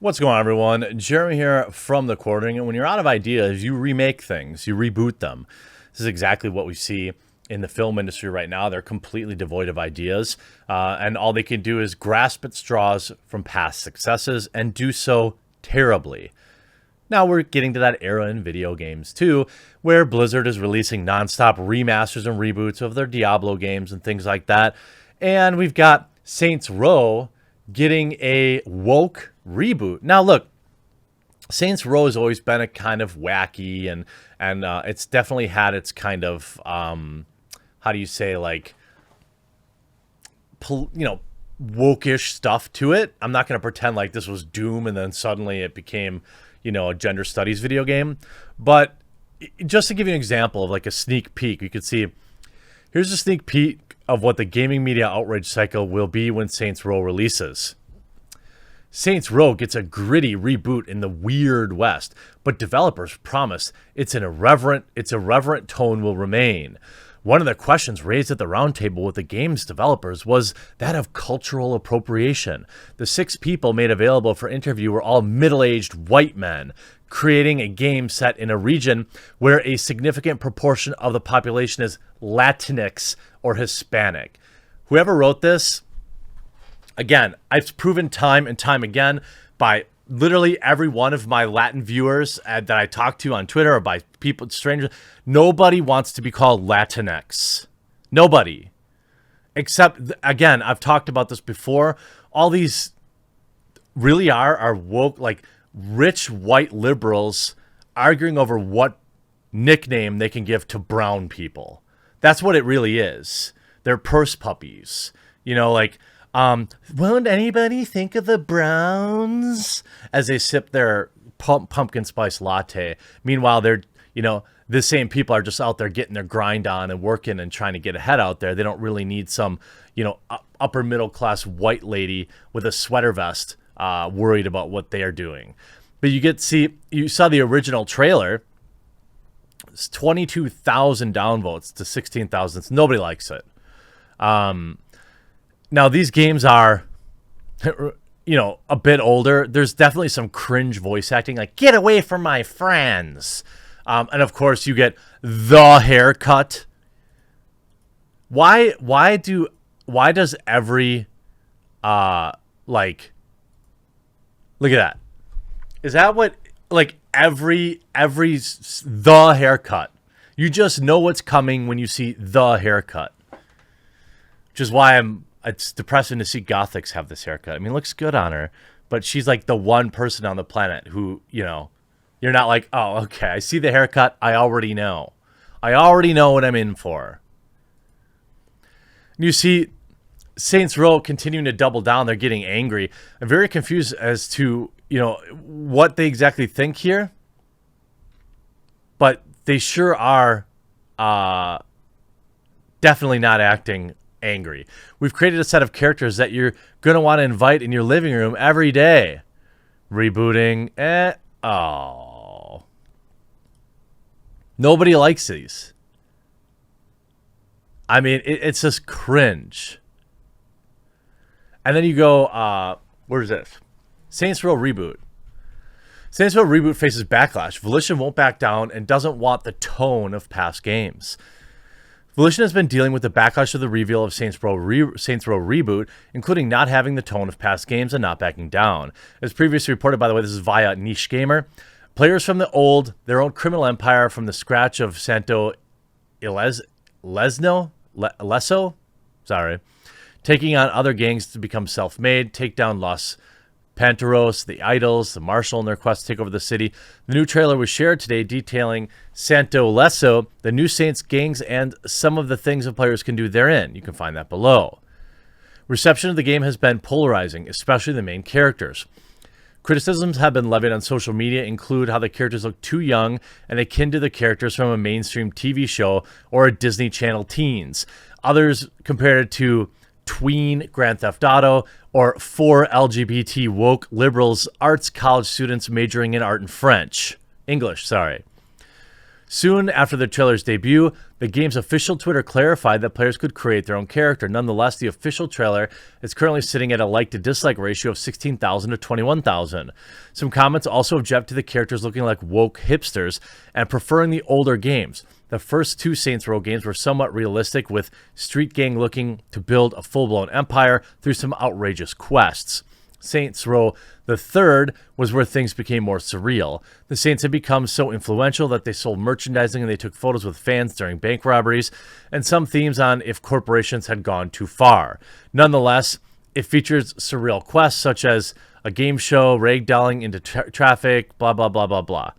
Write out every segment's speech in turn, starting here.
What's going on, everyone? Jeremy here from The Quartering. And when you're out of ideas, you remake things, you reboot them. This is exactly what we see in the film industry right now. They're completely devoid of ideas, and all they can do is grasp at straws from past successes and do so terribly. Now we're getting to that era in video games too, where Blizzard is releasing nonstop remasters and reboots of their Diablo games and things like that. And we've got Saints Row getting a woke reboot. Now look, Saints Row has always been a kind of wacky and it's definitely had its kind of how do you say, like, wokish stuff to it. I'm not going to pretend like this was Doom and then suddenly it became, a gender studies video game. But just to give you an example of like a sneak peek, you could see, here's a sneak peek of what the gaming media outrage cycle will be when Saints Row releases. Saints Row gets a gritty reboot in the weird West, but developers promise its irreverent tone will remain. One of the questions raised at the roundtable with the game's developers was that of cultural appropriation. The 6 people made available for interview were all middle-aged white men, creating a game set in a region where a significant proportion of the population is Latinx or Hispanic. Whoever wrote this, again, I've proven time and time again by literally every one of my Latin viewers that I talk to on Twitter or by people, strangers, nobody wants to be called Latinx. Nobody. Except, again, I've talked about this before. All these really are woke, like rich white liberals arguing over what nickname they can give to brown people. That's what it really is. They're purse puppies. Won't anybody think of the Browns as they sip their pumpkin spice latte? Meanwhile, they're, the same people are just out there getting their grind on and working and trying to get ahead out there. They don't really need some, upper middle class white lady with a sweater vest worried about what they are doing. But you saw the original trailer. It's 22,000 downvotes to 16,000. Nobody likes it. Now, these games are, a bit older. There's definitely some cringe voice acting, like, get away from my friends. And, of course, you get the haircut. Why does every, look at that. Is that what, the haircut? You just know what's coming when you see the haircut. Which is why it's depressing to see Gothics have this haircut. I mean, it looks good on her, but she's like the one person on the planet who, you're not like, oh, okay, I see the haircut. I already know. I already know what I'm in for. And you see Saints Row continuing to double down. They're getting angry. I'm very confused as to, what they exactly think here. But they sure are definitely not acting angry. We've created a set of characters that you're going to want to invite in your living room every day. Rebooting. Nobody likes these. I mean, it's just cringe. And then you go, where's this? Saints Row Reboot. Saints Row Reboot faces backlash. Volition won't back down and doesn't want the tone of past games. Volition has been dealing with the backlash of the reveal of Saints Row Reboot, including not having the tone of past games and not backing down. As previously reported, by the way, this is via Niche Gamer. Players from their own criminal empire from the scratch of Santo Leso, taking on other gangs to become self-made, take down Los Panteros, the Idols, the Marshal in their quest to take over the city. The new trailer was shared today detailing Santo Leso, the new Saints gangs, and some of the things the players can do therein. You can find that below. Reception of the game has been polarizing, especially the main characters. Criticisms have been levied on social media include how the characters look too young and akin to the characters from a mainstream TV show or a Disney Channel teens. Others compared it to tween Grand Theft Auto or 4 LGBT woke liberals arts college students majoring in art and English. Soon after the trailer's debut, the game's official Twitter clarified that players could create their own character. Nonetheless, the official trailer is currently sitting at a like-to-dislike ratio of 16,000 to 21,000. Some comments also object to the characters looking like woke hipsters and preferring the older games. The first two Saints Row games were somewhat realistic, with street gang looking to build a full-blown empire through some outrageous quests. Saints Row the Third was where things became more surreal. The Saints had become so influential that they sold merchandising and they took photos with fans during bank robberies, and some themes on if corporations had gone too far. Nonetheless, it features surreal quests such as a game show, ragdolling into traffic, blah, blah, blah, blah, blah.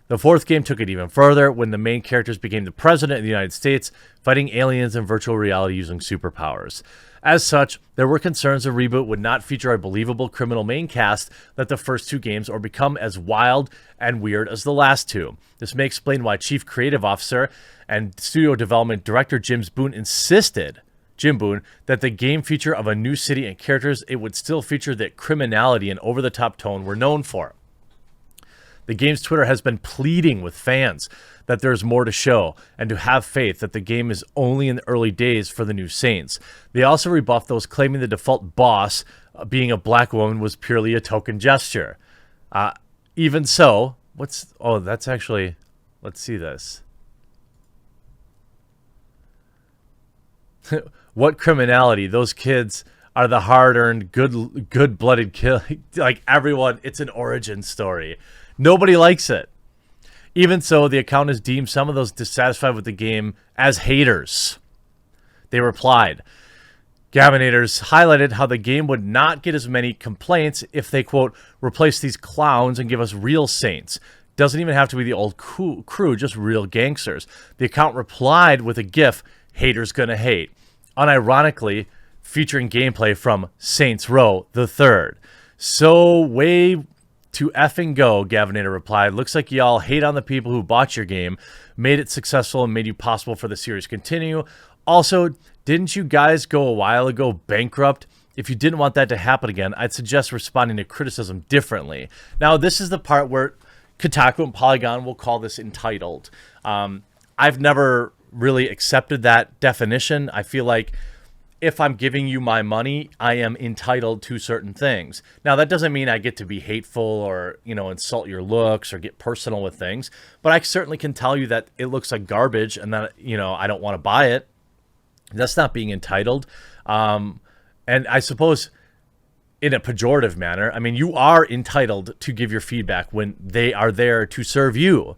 The fourth game took it even further when the main characters became the president of the United States, fighting aliens in virtual reality using superpowers. As such, there were concerns the reboot would not feature a believable criminal main cast that the first two games, or become as wild and weird as the last two. This may explain why Chief Creative Officer and Studio Development Director Jim Boone insisted that the game feature of a new city and characters, it would still feature the criminality and over-the-top tone we're known for. The game's Twitter has been pleading with fans that there's more to show and to have faith that the game is only in the early days for the new Saints. They also rebuffed those claiming the default boss, being a black woman, was purely a token gesture. Even so, that's actually, let's see this. What criminality? Those kids are the hard-earned, good-blooded kill. Like everyone, it's an origin story. Nobody likes it. Even so, the account has deemed some of those dissatisfied with the game as haters. They replied, Gavinators highlighted how the game would not get as many complaints if they, quote, replace these clowns and give us real Saints. Doesn't even have to be the old crew, just real gangsters. The account replied with a GIF, haters gonna hate, unironically featuring gameplay from Saints Row the Third. So way to effing go, Gavinator replied. Looks like y'all hate on the people who bought your game, made it successful, and made you possible for the series to continue. Also, didn't you guys go a while ago bankrupt? If you didn't want that to happen again, I'd suggest responding to criticism differently. Now, this is the part where Kotaku and Polygon will call this entitled. I've never really accepted that definition. I feel like if I'm giving you my money, I am entitled to certain things. Now, that doesn't mean I get to be hateful or, insult your looks or get personal with things. But I certainly can tell you that it looks like garbage and that, I don't want to buy it. That's not being entitled. And I suppose in a pejorative manner, I mean, you are entitled to give your feedback when they are there to serve you.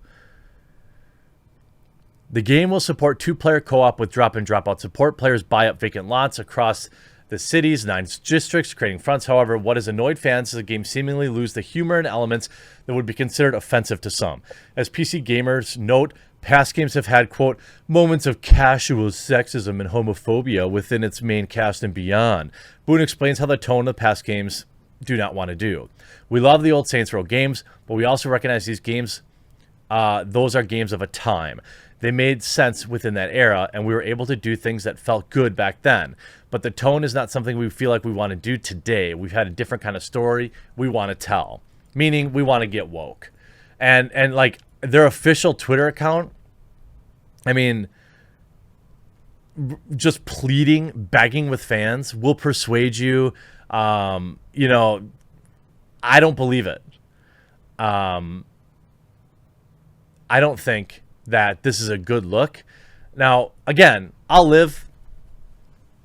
The game will support 2-player co-op with drop-in, drop-out support. Players buy up vacant lots across the city's 9 districts, creating fronts. However, what has annoyed fans is the game seemingly lose the humor and elements that would be considered offensive to some. As PC gamers note, past games have had, quote, moments of casual sexism and homophobia within its main cast and beyond. Boone explains how the tone of past games do not want to do. We love the old Saints Row games, but we also recognize these games, those are games of a time. They made sense within that era, and we were able to do things that felt good back then. But the tone is not something we feel like we want to do today. We've had a different kind of story we want to tell, meaning we want to get woke. And like their official Twitter account, I mean, just pleading, begging with fans will persuade you. I don't believe it. I don't think that this is a good look. Now, again, I'll live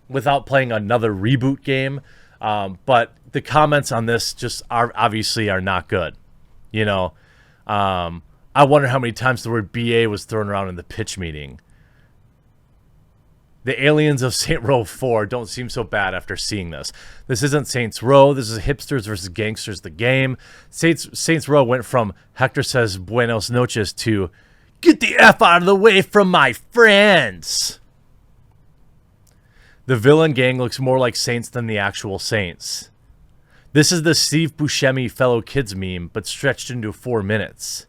without playing another reboot game, but the comments on this just obviously are not good. I wonder how many times the word BA was thrown around in the pitch meeting. The aliens of Saint Row 4 don't seem so bad after seeing this. This isn't Saints Row. This is Hipsters versus Gangsters, the game. Saints Row went from Hector says buenos noches to get the F out of the way from my friends. The villain gang looks more like Saints than the actual Saints. This is the Steve Buscemi fellow kids meme, but stretched into 4 minutes.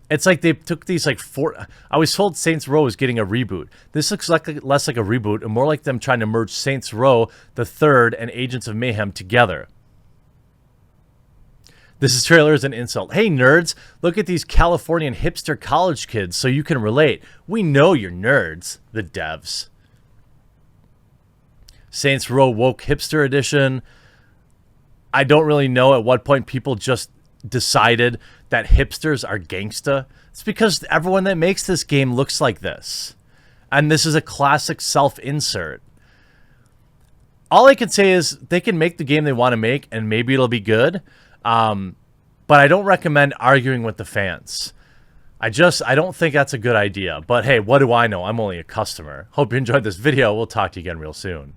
It's like they took these I was told Saints Row is getting a reboot. This looks less like a reboot and more like them trying to merge Saints Row the Third and Agents of Mayhem together. This trailer is an insult. Hey, nerds, look at these Californian hipster college kids so you can relate. We know you're nerds, the devs. Saints Row Woke Hipster Edition. I don't really know at what point people just decided that hipsters are gangsta. It's because everyone that makes this game looks like this. And this is a classic self-insert. All I can say is they can make the game they want to make, and maybe it'll be good. But I don't recommend arguing with the fans. I don't think that's a good idea. But hey, what do I know? I'm only a customer. Hope you enjoyed this video. We'll talk to you again real soon.